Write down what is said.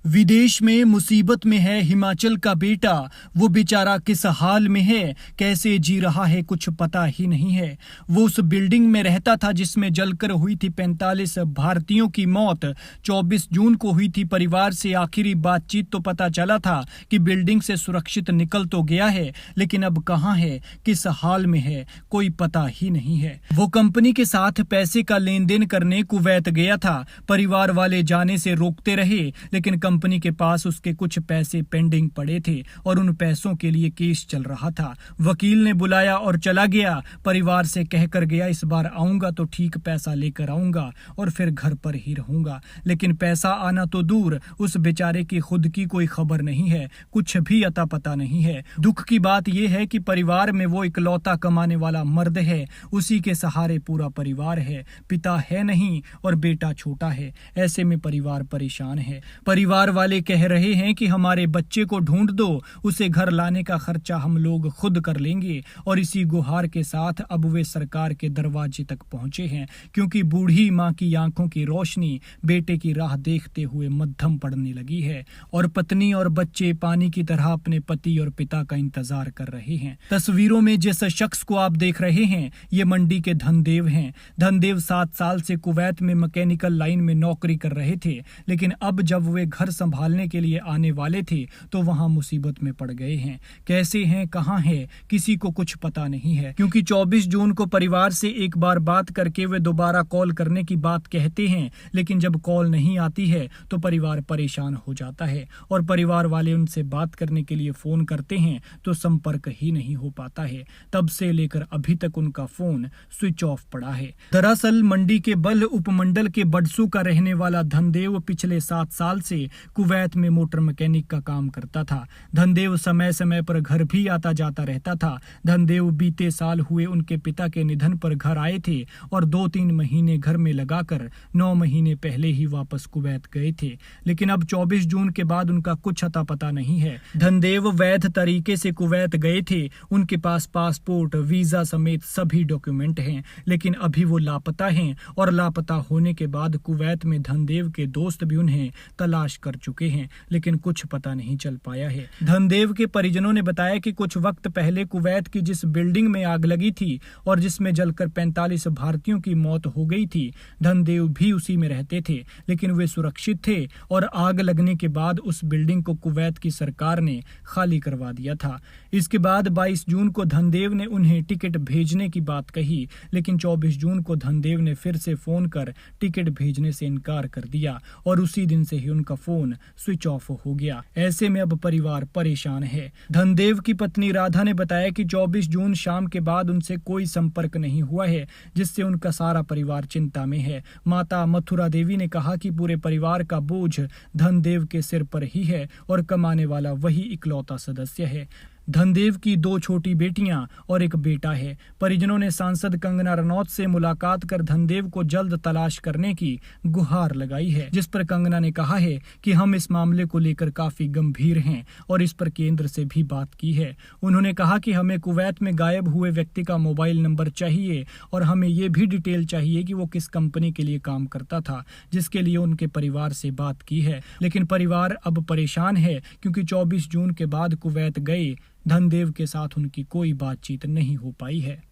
विदेश में मुसीबत में है हिमाचल का बेटा। वो बेचारा किस हाल में है, कैसे जी रहा है, कुछ पता ही नहीं है। वो उस बिल्डिंग में रहता था जिसमें जलकर हुई थी 45 भारतीयों की मौत। 24 जून को हुई थी परिवार से आखिरी बातचीत तो पता चला था कि बिल्डिंग से सुरक्षित निकल तो गया है, लेकिन अब कहाँ है, किस हाल में है, कोई पता ही नहीं है। वो कंपनी के साथ पैसे का लेन देन करने कुवैत गया था। परिवार वाले जाने से रोकते रहे, लेकिन कंपनी के पास उसके कुछ पैसे पेंडिंग पड़े थे और उन पैसों के लिए केस चल रहा था। वकील ने बुलाया और चला गया। परिवार से कहकर गया, इस बार आऊंगा तो ठीक पैसा लेकर आऊंगा और फिर घर पर ही रहूंगा। लेकिन पैसा आना तो दूर, उस बेचारे की खुद की कोई खबर नहीं है, कुछ भी अता पता नहीं है। दुख की बात यह है कि परिवार में वो इकलौता कमाने वाला मर्द है, उसी के सहारे पूरा परिवार है। पिता है नहीं और बेटा छोटा है। ऐसे में परिवार परेशान है। परिवार वाले कह रहे हैं कि हमारे बच्चे को ढूंढ दो, उसे घर लाने का खर्चा हम लोग खुद कर लेंगे। और इसी गुहार के साथ अब वे सरकार के दरवाजे तक पहुंचे हैं, क्योंकि बूढ़ी मां की आंखों की रोशनी बेटे की राह देखते हुए मद्धम पड़ने लगी है और पत्नी और बच्चे पानी की तरह अपने पति और पिता का इंतजार कर रहे हैं। तस्वीरों में जिस शख्स को आप देख रहे हैं, ये मंडी के धनदेव हैं। धनदेव 7 साल से कुवैत में मैकेनिकल लाइन में नौकरी कर रहे थे, लेकिन अब जब वे घर संभालने के लिए आने वाले थे तो वहां मुसीबत में पड़ गए हैं। कैसे हैं, कहां है, किसी को कुछ पता नहीं है, क्योंकि 24 जून को परिवार से एक बार बात करके वे दोबारा कॉल करने की बात कहते हैं, लेकिन जब कॉल नहीं आती है तो परिवार परेशान हो जाता है और परिवार वाले उनसे बात करने के लिए फोन करते हैं तो संपर्क ही नहीं हो पाता है। तब से लेकर अभी तक उनका फोन स्विच ऑफ पड़ा है। दरअसल मंडी के बल उपमंडल के बडसू का रहने वाला धनदेव पिछले 7 साल से कुवैत में मोटर मैकेनिक का काम करता था। धनदेव समय समय पर घर भी आता जाता रहता था। धनदेव बीते साल हुए उनके पिता के निधन पर घर आए थे और 2-3 महीने घर में लगाकर 9 महीने पहले ही वापस कुवैत गए थे, लेकिन अब 24 जून के बाद उनका कुछ अता पता नहीं है। धनदेव वैध तरीके से कुवैत गए थे, उनके पास पासपोर्ट, वीजा समेत सभी डॉक्यूमेंट हैं, लेकिन अभी वो लापता हैं और लापता होने के बाद कुवैत में धनदेव के दोस्त भी उन्हें तलाश कर चुके हैं, लेकिन कुछ पता नहीं चल पाया है। धनदेव के परिजनों ने बताया कि कुछ वक्त पहले कुवैत की जिस बिल्डिंग में आग लगी थी और जिसमें जलकर 45 भारतीयों की मौत हो गई थी, धनदेव भी उसी में रहते थे, लेकिन वे सुरक्षित थे और आग लगने के बाद उस बिल्डिंग को कुवैत की सरकार ने खाली करवा दिया था। इसके बाद 22 जून को धनदेव ने उन्हें टिकट भेजने की बात कही, लेकिन 24 जून को धनदेव ने फिर से फोन कर टिकट भेजने से इनकार कर दिया और उसी दिन से ही उनका फोन स्विच ऑफ हो गया। ऐसे में अब परिवार परेशान है। धनदेव की पत्नी राधा ने बताया कि 24 जून शाम के बाद उनसे कोई संपर्क नहीं हुआ है, जिससे उनका सारा परिवार चिंता में है। माता मथुरा देवी ने कहा कि पूरे परिवार का बोझ धनदेव के सिर पर ही है और कमाने वाला वही इकलौता सदस्य है। धनदेव की 2 छोटी बेटियां और एक बेटा है। परिजनों ने सांसद कंगना रनौत से मुलाकात कर धनदेव को जल्द तलाश करने की गुहार लगाई है, जिस पर कंगना ने कहा है कि हम इस मामले को लेकर काफी गंभीर हैं और इस पर केंद्र से भी बात की है। उन्होंने कहा कि हमें कुवैत में गायब हुए व्यक्ति का मोबाइल नंबर चाहिए और हमें ये भी डिटेल चाहिए कि वो किस कंपनी के लिए काम करता था, जिसके लिए उनके परिवार से बात की है। लेकिन परिवार अब परेशान है, क्योंकि 24 जून के बाद कुवैत गए धनदेव के साथ उनकी कोई बातचीत नहीं हो पाई है।